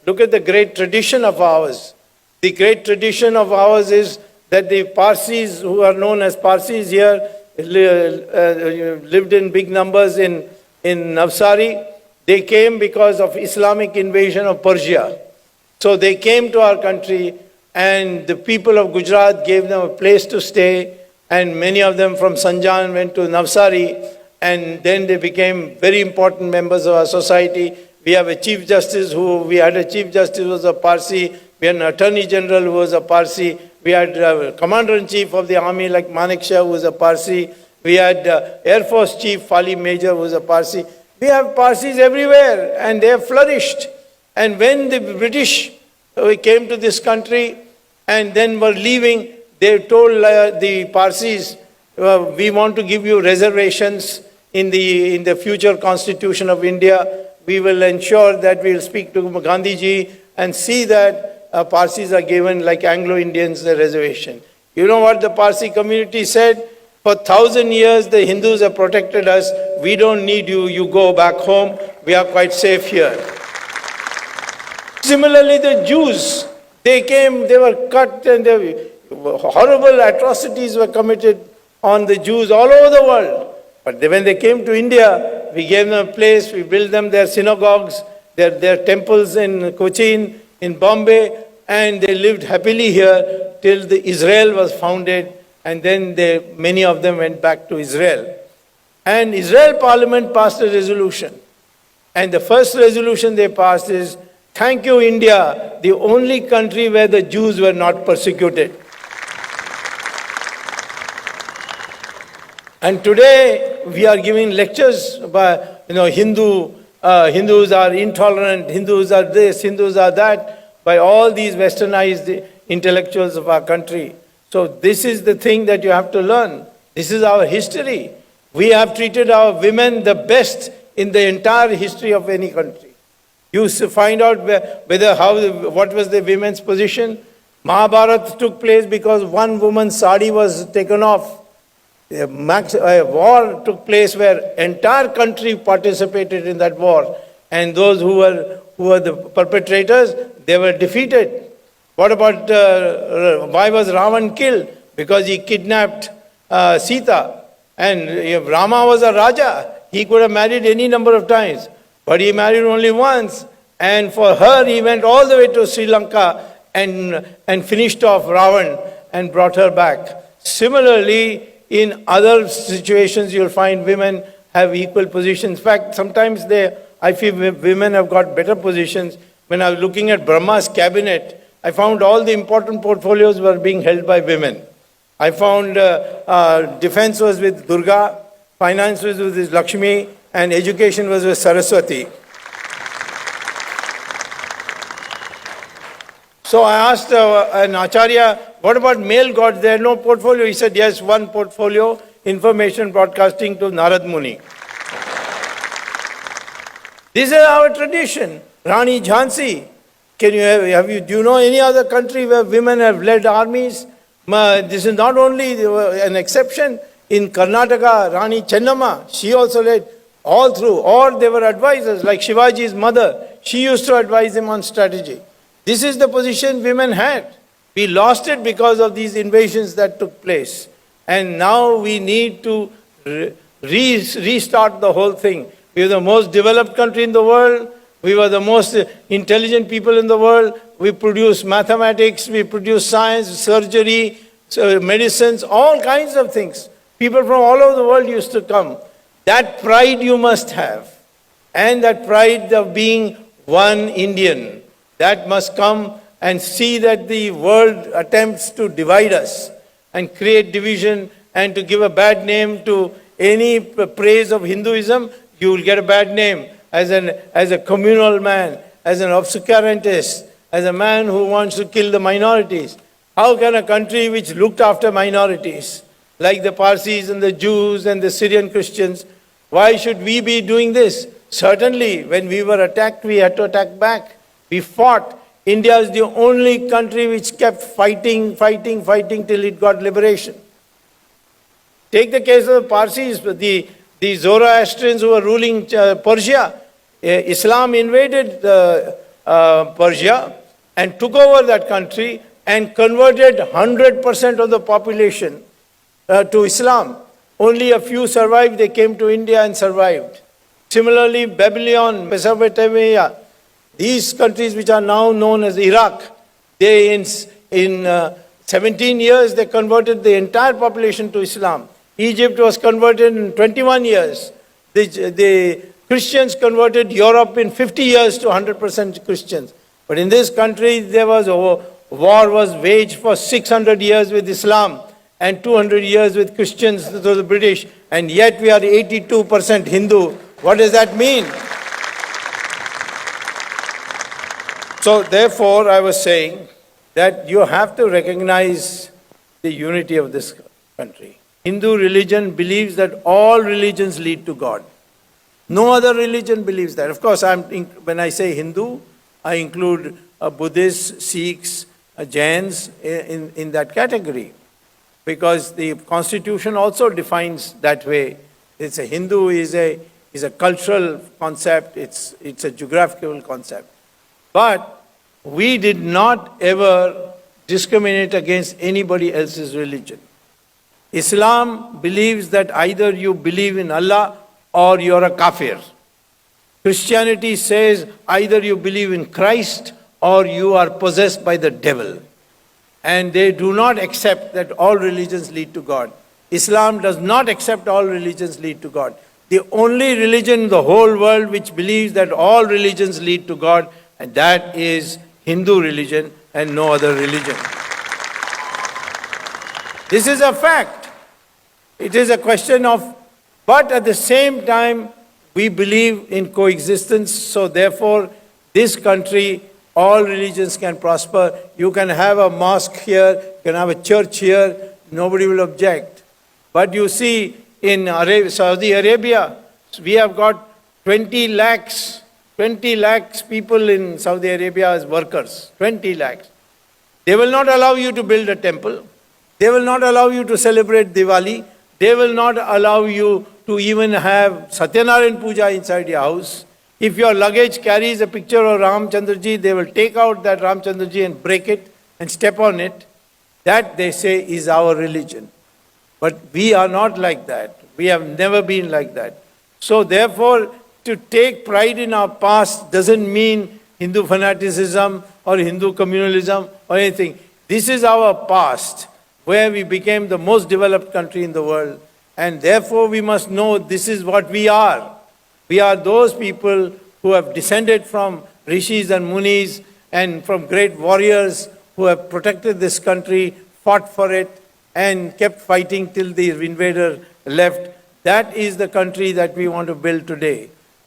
look at the great tradition of ours. The great tradition of ours is that the Parsis, who are known as Parsis here, lived in big numbers in Navsari. They came because of Islamic invasion of Persia. So they came to our country, and the people of Gujarat gave them a place to stay, and many of them from Sanjan went to Navsari, and then they became very important members of our society. We have a Chief Justice we had a Chief Justice who was a Parsi, we had an Attorney General who was a Parsi, we had a Commander-in-Chief of the Army like Manik Shah who was a Parsi, we had Air Force Chief Fali Major who was a Parsi. We have Parsis everywhere, and they have flourished. And when the British came to this country and then were leaving, they told the Parsis, we want to give you reservations in the future constitution of India. We will ensure that we will speak to Gandhiji and see that Parsis are given like Anglo-Indians the reservation. You know what the Parsi community said? For 1,000 years the Hindus have protected us. We don't need you. You go back home. We are quite safe here. Similarly, the Jews, they came, they were cut, and horrible atrocities were committed on the Jews all over the world. But when they came to India, we gave them a place, we built them their synagogues, their temples in Cochin, in Bombay, and they lived happily here till the Israel was founded, and then many of them went back to Israel. And Israel Parliament passed a resolution. And the first resolution they passed is, thank you, India, the only country where the Jews were not persecuted. And today we are giving lectures by, Hindus are intolerant, Hindus are this, Hindus are that, by all these westernized intellectuals of our country. So this is the thing that you have to learn. This is our history. We have treated our women the best in the entire history of any country. You find out what was the women's position. Mahabharata took place because one woman's sari was taken off. A war took place where entire country participated in that war, and those who were the perpetrators, they were defeated. What about why was Ravan killed? Because he kidnapped Sita, and if Rama was a Raja, he could have married any number of times, but he married only once, and for her he went all the way to Sri Lanka and finished off Ravan and brought her back. Similarly, in other situations, you'll find women have equal positions. In fact, sometimes I feel women have got better positions. When I was looking at Brahma's cabinet, I found all the important portfolios were being held by women. I found defense was with Durga, finance was with Lakshmi, and education was with Saraswati. So I asked an Acharya, what about male gods? There are no portfolio. He said, yes, one portfolio, information broadcasting to Narad Muni. This is our tradition. Rani Jhansi. Do you know any other country where women have led armies? This is not only an exception. In Karnataka, Rani Chennamma, she also led all through. Or they were advisors, like Shivaji's mother. She used to advise him on strategy. This is the position women had. We lost it because of these invasions that took place. And now we need to restart the whole thing. We are the most developed country in the world. We were the most intelligent people in the world. We produce mathematics, we produce science, surgery, medicines, all kinds of things. People from all over the world used to come. That pride you must have. And that pride of being one Indian. That must come, and see that the world attempts to divide us and create division and to give a bad name to any praise of Hinduism. You will get a bad name as a communal man, as an obscurantist, as a man who wants to kill the minorities. How can a country which looked after minorities, like the Parsis and the Jews and the Syrian Christians, why should we be doing this? Certainly, when we were attacked, we had to attack back. We fought. India is the only country which kept fighting till it got liberation. Take the case of the Parsis, the Zoroastrians who were ruling Persia. Islam invaded Persia, and took over that country and converted 100% of the population to Islam. Only a few survived. They came to India and survived. Similarly, Babylon, Mesopotamia, these countries which are now known as Iraq, they in 17 years they converted the entire population to Islam. Egypt was converted in 21 years. The Christians converted Europe in 50 years to 100% Christians. But in this country, there was a war was waged for 600 years with Islam and 200 years with Christians to the British, and yet we are 82% Hindu. What does that mean? So therefore, I was saying that you have to recognize the unity of this country. Hindu religion believes that all religions lead to God. No other religion believes that. Of course, when I say Hindu, I include Buddhists, Sikhs, Jains in that category. Because the constitution also defines that way. It's a Hindu is a cultural concept, it's a geographical concept. But we did not ever discriminate against anybody else's religion. Islam believes that either you believe in Allah or you're a kafir. Christianity says either you believe in Christ or you are possessed by the devil. And they do not accept that all religions lead to God. Islam does not accept all religions lead to God. The only religion in the whole world which believes that all religions lead to God, and that is Hindu religion and no other religion. This is a fact. It is a question of, but at the same time, we believe in coexistence, so therefore, this country, all religions can prosper. You can have a mosque here, you can have a church here, nobody will object. But you see, in Saudi Arabia, we have got 20 lakhs people in Saudi Arabia as workers, 20 lakhs. They will not allow you to build a temple. They will not allow you to celebrate Diwali. They will not allow you to even have Satyanarayan Puja inside your house. If your luggage carries a picture of Ramchandraji, they will take out that Ramchandraji and break it and step on it. That, they say, is our religion. But we are not like that. We have never been like that. So therefore, to take pride in our past doesn't mean Hindu fanaticism or Hindu communalism or anything. This is our past, where we became the most developed country in the world. And therefore, we must know this is what we are. We are those people who have descended from rishis and munis and from great warriors who have protected this country, fought for it, and kept fighting till the invader left. That is the country that we want to build today.